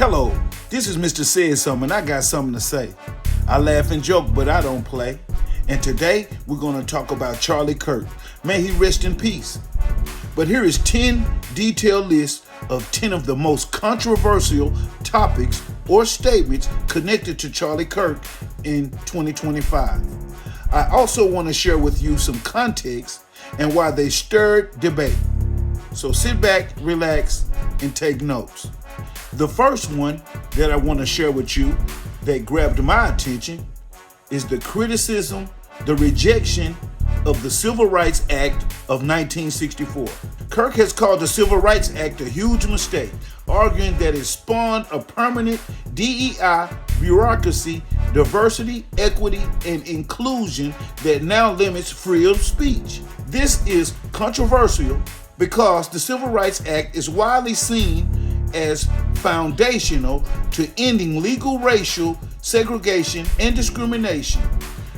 Hello, this is Mr.Saidsumn, and I got something to say. I laugh and joke, but I don't play. And today, we're going to talk about Charlie Kirk. May he rest in peace. But here is 10 detailed lists of 10 of the most controversial topics or statements connected to Charlie Kirk in 2025. I also want to share with you some context and why they stirred debate. So sit back, relax, and take notes. The first one that I want to share with you that grabbed my attention is the criticism, the rejection of the Civil Rights Act of 1964. Kirk has called the Civil Rights Act a huge mistake, arguing that it spawned a permanent DEI, bureaucracy, diversity, equity, and inclusion that now limits freedom of speech. This is controversial because the Civil Rights Act is widely seen as foundational to ending legal racial segregation and discrimination.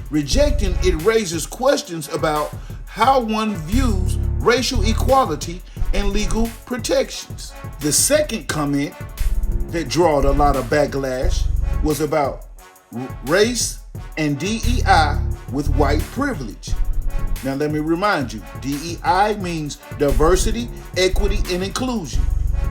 Rejecting it raises questions about how one views racial equality and legal protections. The second comment that drawed a lot of backlash was about race and DEI with white privilege. Now let me remind you, DEI means diversity, equity, and inclusion.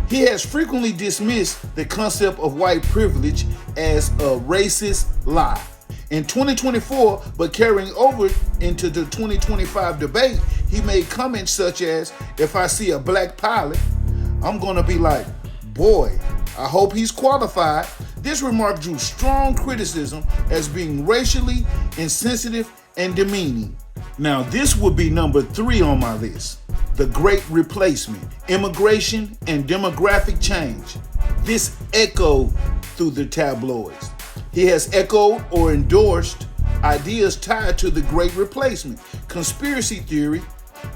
He has frequently dismissed the concept of white privilege as a racist lie. In 2024, but carrying over into the 2025 debate, he made comments such as, if I see a black pilot, I'm gonna be like, boy, I hope he's qualified. This remark drew strong criticism as being racially insensitive and demeaning. Now, this would be number 3 on my list. The Great Replacement, immigration and demographic change. This echoed through the tabloids. He has echoed or endorsed ideas tied to the Great Replacement, conspiracy theory,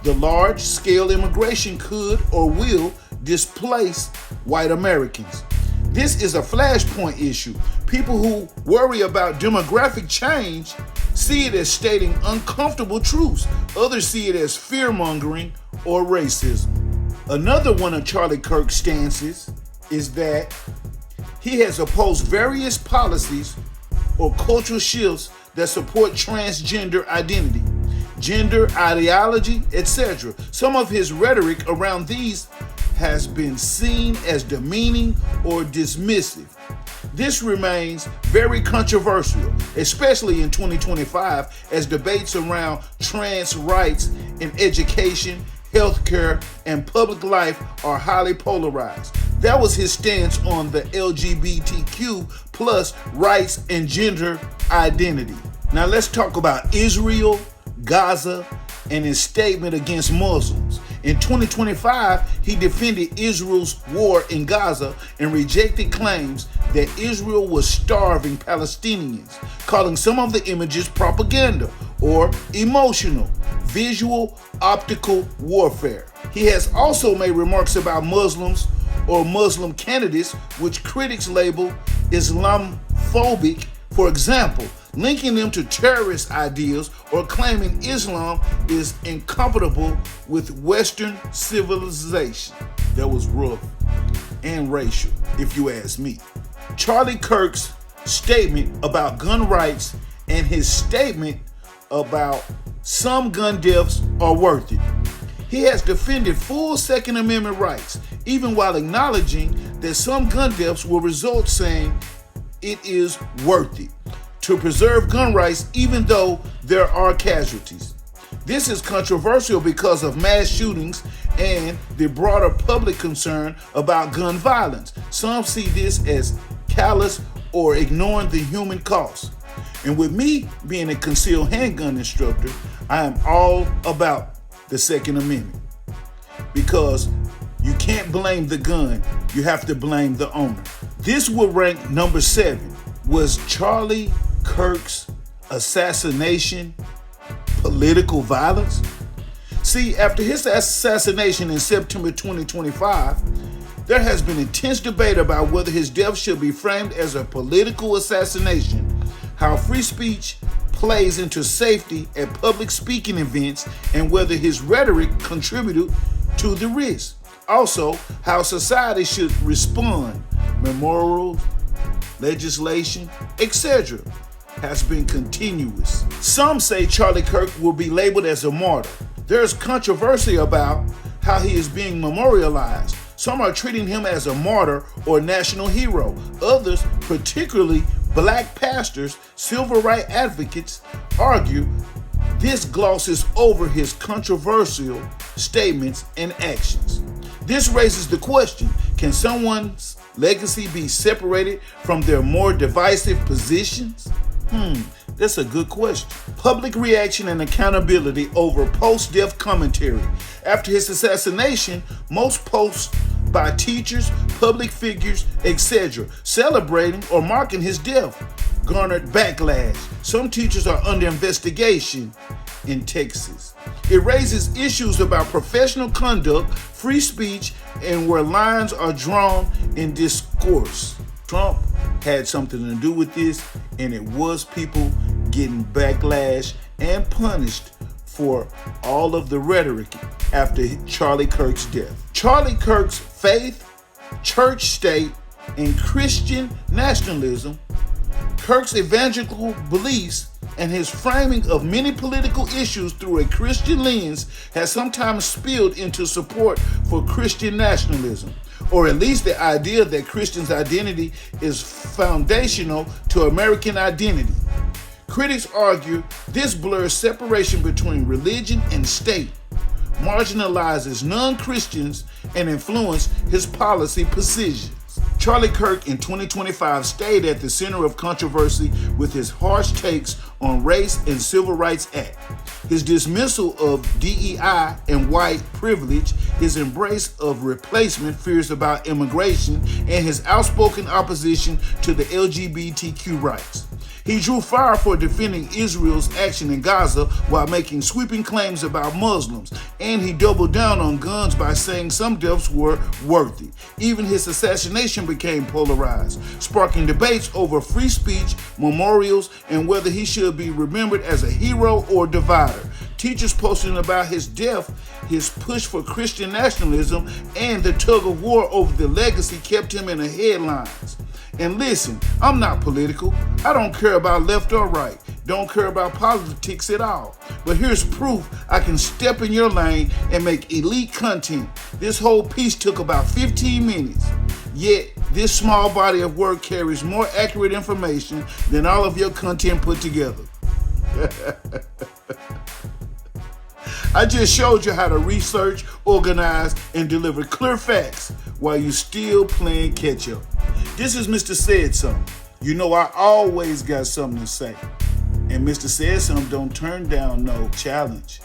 the large-scale immigration could or will displace white Americans. This is a flashpoint issue. People who worry about demographic change see it as stating uncomfortable truths. Others see it as fear-mongering or racism. Another one of Charlie Kirk's stances is that he has opposed various policies or cultural shifts that support transgender identity, gender ideology, etc. Some of his rhetoric around these has been seen as demeaning or dismissive. This remains very controversial, especially in 2025, as debates around trans rights in education, healthcare, and public life are highly polarized. That was his stance on the LGBTQ plus rights and gender identity. Now let's talk about Israel, Gaza, and his statement against Muslims. In 2025, he defended Israel's war in Gaza and rejected claims that Israel was starving Palestinians, calling some of the images propaganda or emotional, visual, optical warfare. He has also made remarks about Muslims or Muslim candidates, which critics label Islamophobic, for example, linking them to terrorist ideas or claiming Islam is incompatible with Western civilization. That was rough and racial, if you ask me. Charlie Kirk's statement about gun rights and his statement about some gun deaths are worth it. He has defended full Second Amendment rights, even while acknowledging that some gun deaths will result, saying it is worth it to preserve gun rights even though there are casualties. This is controversial because of mass shootings and the broader public concern about gun violence. Some see this as callous or ignoring the human cost. And with me being a concealed handgun instructor, I am all about the Second Amendment because you can't blame the gun, you have to blame the owner. This will rank number 7. Was Charlie Kirk's assassination political violence? See, after his assassination in September 2025, there has been intense debate about whether his death should be framed as a political assassination, how free speech plays into safety at public speaking events, and whether his rhetoric contributed to the risk. Also, how society should respond memorials, legislation, etc. has been continuous. Some say Charlie Kirk will be labeled as a martyr. There's controversy about how he is being memorialized. Some are treating him as a martyr or national hero. Others, particularly black pastors, civil rights advocates, argue this glosses over his controversial statements and actions. This raises the question, can someone's legacy be separated from their more divisive positions? That's a good question. Public reaction and accountability over post-death commentary. After his assassination, most posts by teachers, public figures, etc., celebrating or marking his death garnered backlash. Some teachers are under investigation in Texas. It raises issues about professional conduct, free speech, and where lines are drawn in discourse. Trump had something to do with this, and it was people getting backlash and punished for all of the rhetoric after Charlie Kirk's death. Charlie Kirk's faith, church state, and Christian nationalism, Kirk's evangelical beliefs, and his framing of many political issues through a Christian lens has sometimes spilled into support for Christian nationalism, or at least the idea that Christians' identity is foundational to American identity. Critics argue this blurs separation between religion and state, marginalizes non-Christians, and influences his policy positions. Charlie Kirk in 2025 stayed at the center of controversy with his harsh takes on race and civil rights act, his dismissal of DEI and white privilege, his embrace of replacement fears about immigration, and his outspoken opposition to the LGBTQ rights. He drew fire for defending Israel's action in Gaza while making sweeping claims about Muslims, and he doubled down on guns by saying some deaths were worthy. Even his assassination became polarized, sparking debates over free speech, memorials, and whether he should be remembered as a hero or divider. Teachers posting about his death, his push for Christian nationalism, and the tug of war over the legacy kept him in the headlines. And listen, I'm not political. I don't care about left or right. Don't care about politics at all. But here's proof I can step in your lane and make elite content. This whole piece took about 15 minutes. Yet, this small body of work carries more accurate information than all of your content put together. I just showed you how to research, organize, and deliver clear facts while you still playing catch up. This is Mr.Saidsumn. You know I always got something to say. And Mr. Saidsumn don't turn down no challenge.